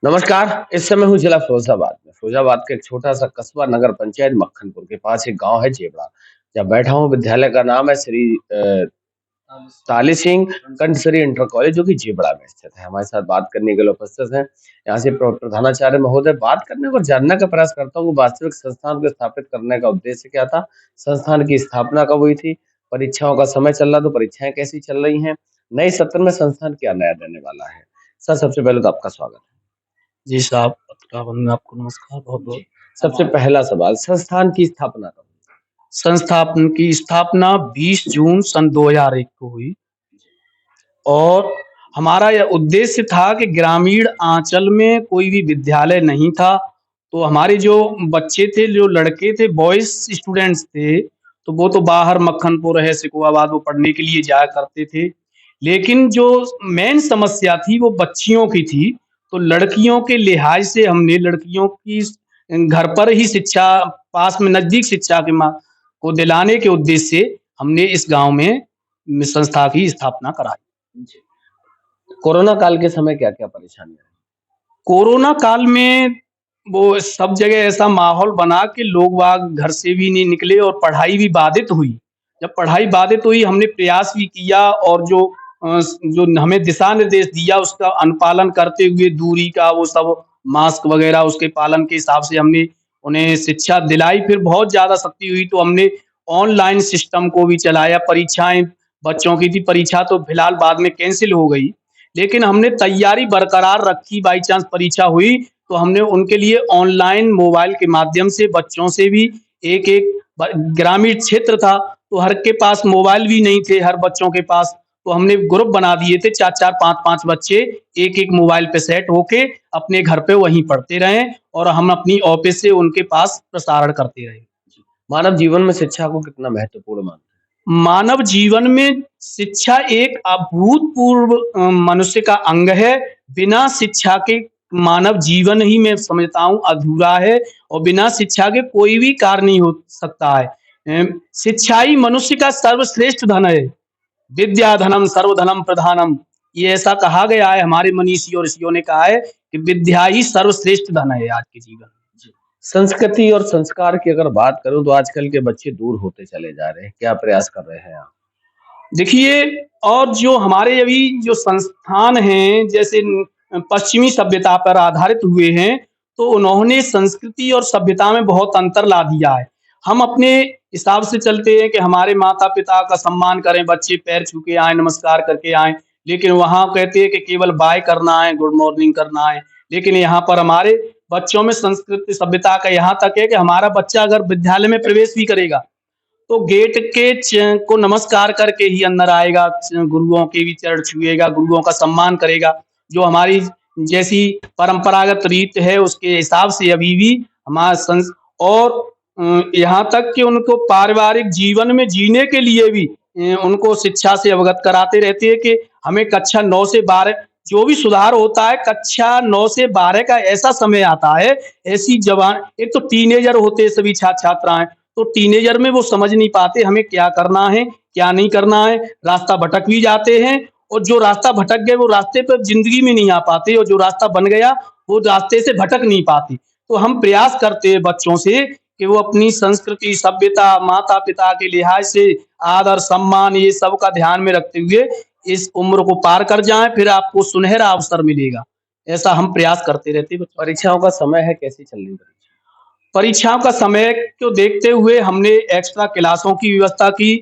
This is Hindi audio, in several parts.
नमस्कार, इस समय हूँ जिला फिरोजाबाद में। फिरोजाबाद का एक छोटा-सा कस्बा नगर पंचायत मक्खनपुर के पास एक गाँव है जेवड़ा। जहाँ बैठा हूँ विद्यालय का नाम है श्री ताली सिंह कंठसरी इंटर कॉलेज जो कि जेवड़ा में स्थित है। हमारे साथ बात करने के लिए उपस्थित हैं। यहाँ से प्रधानाचार्य महोदय बात करने और जानने का प्रयास करता हूँ कि वास्तविक संस्थान को स्थापित करने का उद्देश्य क्या था? संस्थान की स्थापना कब हुई थी? परीक्षाओं का समय चल रहा तो परीक्षाएँ कैसी चल रही हैं? नए सत्र में संस्थान क्या नया देने वाला है? सर सबसे पहले तो आपका स्वागत है। जी साहब, आपको नमस्कार जी, बहुत-बहुत। सबसे पहला सवाल संस्थान की स्थापना कब हुई? संस्थापन की स्थापना 20 जून सन 2001 को हुई और हमारा यह उद्देश्य था कि ग्रामीण आंचल में कोई भी विद्यालय नहीं था, तो हमारे जो बच्चे थे, जो लड़के थे, बॉयज़ स्टूडेंट्स थे, तो वो तो बाहर मक्खनपुर है, सिकोहाबाद वो पढ़ने के लिए जाया करते थे। लेकिन जो मेन समस्या थी, वो बच्चियों की थी, तो लड़कियों के लिहाज से हमने लड़कियों की घर पर ही शिक्षा पास में नज़दीक शिक्षा के को दिलाने के उद्देश्य से हमने इस गाँव में संस्था की स्थापना कराई। जी। कोरोना काल के समय क्या-क्या परेशानियाँ रहीं? कोरोना काल में वो सब जगह ऐसा माहौल बना कि लोग बाग घर से भी नहीं निकले और पढ़ाई भी बाधित हुई। जब पढ़ाई बाधित हुई हमने प्रयास भी किया और जो हमें दिशा निर्देश दिया उसका अनुपालन करते हुए दूरी का वो सब मास्क वगैरह उसके पालन के हिसाब से हमने उन्हें शिक्षा दिलाई। फिर बहुत ज़्यादा सख्ती हुई तो हमने ऑनलाइन सिस्टम को भी चलाया। परीक्षाएँ बच्चों की थी, परीक्षा तो फिलहाल बाद में कैंसल हो गई। लेकिन हमने तैयारी बरकरार रखी, बाई चांस परीक्षा हुई तो हमने उनके लिए ऑनलाइन मोबाइल के माध्यम से बच्चों से भी एक-एक ग्रामीण क्षेत्र था, तो हर के पास मोबाइल भी नहीं थे हर बच्चों के पास, तो हमने ग्रुप बना दिए थे 4-4 5-5 बच्चे एक-एक मोबाइल पे सेट होके अपने घर पे वहीं पढ़ते रहें और हम अपनी ऑफ़िस से उनके पास प्रसारण करते रहे। मानव जीवन में शिक्षा को कितना महत्वपूर्ण मानते हैं? मानव जीवन में शिक्षा एक अभूतपूर्व मनुष्य का अंग है। बिना शिक्षा के मानव जीवन ही मैं समझता हूँ अधूरा है और बिना शिक्षा के कोई भी कार्य नहीं हो सकता है। शिक्षा ही मनुष्य का सर्वश्रेष्ठ धन है। विद्या धनम सर्वधनम प्रधानम ये ऐसा कहा गया है हमारे मनीषी और ऋषियों ने कहा है कि विद्या ही सर्वश्रेष्ठ धन है आज के जीवन में। जी। संस्कृति और संस्कार की अगर बात करूँ तो आजकल के बच्चे दूर होते चले जा रहे हैं। क्या प्रयास कर रहे हैं आप? देखिए और जो हमारे अभी जो संस्थान हैं जैसे पश्चिमी सभ्यता पर आधारित हुए हैं, तो उन्होंने संस्कृति और सभ्यता में बहुत अंतर ला दिया है। हम अपने हिसाब से चलते हैं कि हमारे माता-पिता का सम्मान करें, बच्चे पैर छू के आएँ, नमस्कार करके आएँ, लेकिन वहाँ कहते हैं कि केवल बाय करना है, गुड मॉर्निंग करना है। लेकिन यहाँ पर हमारे बच्चों में संस्कृति सभ्यता का यहाँ तक है कि हमारा बच्चा अगर विद्यालय में प्रवेश भी करेगा, तो गेट के को नमस्कार करके ही अंदर आएगा, गुरुओं के भी चरण छुएगा, गुरुओं का सम्मान करेगा। जो हमारी जैसी परंपरागत रीत है उसके हिसाब से अभी भी हमारा संस और यहाँ तक कि उनको पारिवारिक जीवन में जीने के लिए भी उनको शिक्षा से अवगत कराते रहते हैं कि हमें कक्षा 9 से 12 जो भी सुधार होता है कक्षा 9 से 12 का ऐसा समय आता है, ऐसी जवान एक तो टीनेजर होते हैं सभी छात्र-छात्राएँ, तो टीनेजर में वो समझ नहीं पाते हमें क्या करना है, क्या नहीं करना है, रास्ता भटक भी जाते हैं और जो रास्ता भटक गए वो रास्ते पे ज़िंदगी में नहीं आ पाते और जो रास्ता बन गया, वो रास्ते से भटक नहीं पाते। तो हम प्रयास करते हैं बच्चों से कि वो अपनी संस्कृति, सभ्यता, माता-पिता के लिहाज से आदर, सम्मान ये सब का ध्यान में रखते हुए इस उम्र को पार कर जाएँ, फिर आपको सुनहरा अवसर मिलेगा। ऐसा हम प्रयास करते रहते हैं बच्चों। परीक्षाओं का समय है, कैसी चल रही परीक्षा? परीक्षाओं का समय को देखते हुए हमने एक्स्ट्रा क्लासों की व्यवस्था की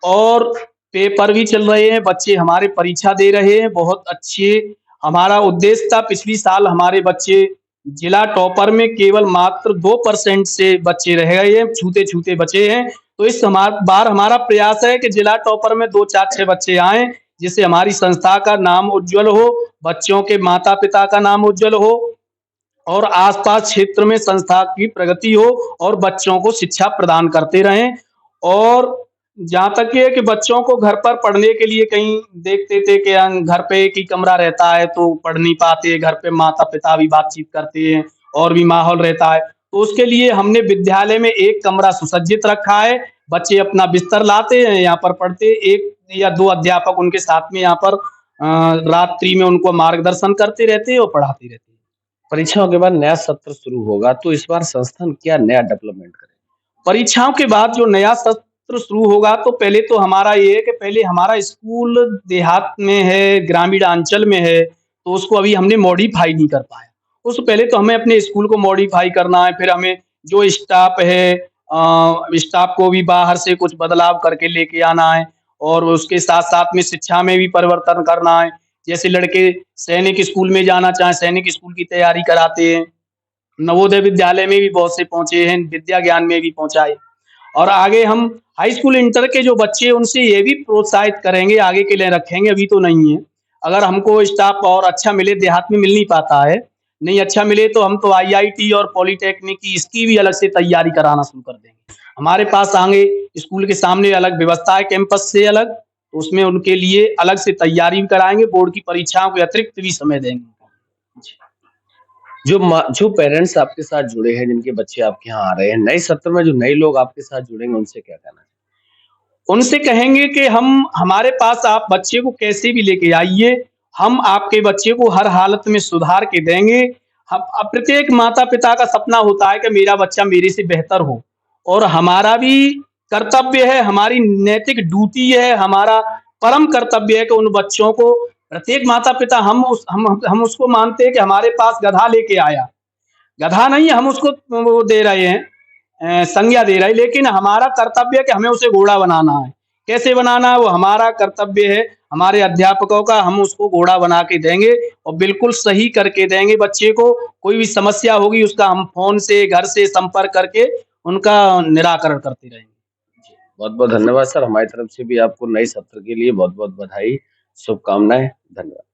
और पेपर भी चल रहे हैं, बच्चे हमारे परीक्षा दे रहे हैं, बहुत अच्छे हमारा उद्देश्य था पिछली साल हमारे बच्चे जिला टॉपर में केवल मात्र 2% से बच्चे रह गए हैं, छूते-छूते बचे हैं। तो इस बार हमारा प्रयास है कि जिला टॉपर में 2, 4, 6 बच्चे आएँ, जिससे हमारी संस्था का नाम उज्ज्वल हो, बच्चों के माता-पिता का नाम उज्ज्वल हो और आस-पास क्षेत्र में संस्था की प्रगति हो और बच्चों को शिक्षा प्रदान करते रहें और जहाँ तक ये है कि बच्चों को घर पर पढ़ने के लिए कहीं देखते थे कि घर पे एक ही कमरा रहता है तो पढ़ नहीं पाते, घर पे माता-पिता भी बातचीत करते हैं और भी माहौल रहता है। तो उसके लिए हमने विद्यालय में एक कमरा सुसज्जित रखा है, बच्चे अपना बिस्तर लाते हैं, यहाँ पर पढ़ते हैं, 1 या 2 अध्यापक उनके साथ में यहाँ पर रात्रि में उनको मार्गदर्शन करते रहते हैं और पढ़ाते रहते हैं। परीक्षाओं के बाद नया सत्र शुरू होगा, तो इस बार संस्थान क्या नया डेवलपमेंट करे? परीक्षाओं के बाद जो नया सत्र शुरू होगा तो पहले तो हमारा ये है कि पहले हमारा स्कूल देहात में है, ग्रामीण अंचल में है, तो उसको अभी हमने मॉडिफ़ाई नहीं कर पाया। उससे पहले तो हमें अपने स्कूल को मॉडिफ़ाई करना है, फिर हमें जो स्टाफ़ है स्टाफ़ को भी बाहर से कुछ बदलाव करके लेके आना है और उसके साथ-साथ में शिक्षा में भी परिवर्तन करना है। जैसे लड़के सैनिक स्कूल में जाना चाहें, सैनिक स्कूल की तैयारी कराते हैं। नवोदय विद्यालय में भी बहुत से पहुँचे हैं, विद्या ज्ञान में भी पहुँचाए और आगे हम हाई स्कूल इंटर के जो बच्चे हैं उनसे ये भी प्रोत्साहित करेंगे, आगे के लिए रखेंगे, अभी तो नहीं है। अगर हमको स्टाफ और अच्छा मिले, देहात में मिल नहीं पाता है, नहीं अच्छा मिले तो हम तो आईआईटी और पॉलिटेक्निक की इसकी भी अलग से तैयारी कराना शुरू कर देंगे। हमारे पास आगे स्कूल के सामने अलग व्यवस्था है कैंपस से अलग, तो उसमें उनके लिए अलग से तैयारी भी कराएँगे, बोर्ड की परीक्षाओं के अतिरिक्त भी समय देंगे। जी। जो पेरेंट्स आपके साथ जुड़े हैं, जिनके बच्चे आपके यहाँ आ रहे हैं, नए सत्र में जो नए लोग आपके साथ जुड़ेंगे, उनसे क्या कहना है? उनसे कहेंगे कि हम हमारे पास आप बच्चे को कैसे भी लेके आइए, हम आपके बच्चे को हर हालत में सुधार के देंगे। हम प्रत्येक माता-पिता का सपना होता है कि मेरा बच्चा मेरे से बेहतर हो और हमारा भी कर्तव्य है, हमारी नैतिक ड्यूटी है, हमारा परम कर्तव्य है कि उन बच्चों को प्रत्येक माता-पिता हम उसको मानते हैं कि हमारे पास गधा लेके आया। गधा नहीं हम उसको वो दे रहे हैं संज्ञा दे रहे हैं, लेकिन हमारा कर्तव्य है कि हमें उसे घोड़ा बनाना है। कैसे बनाना है वो हमारा कर्तव्य है, हमारे अध्यापकों का हम उसको घोड़ा बना के देंगे और बिल्कुल सही करके देंगे बच्चे को। कोई भी समस्या होगी उसका हम फ़ोन से, घर से संपर्क करके उनका निराकरण करते रहेंगे। बहुत-बहुत धन्यवाद सर, हमारी तरफ से भी आपको नए सत्र के लिए बहुत-बहुत बधाई, शुभकामनाएँ, धन्यवाद।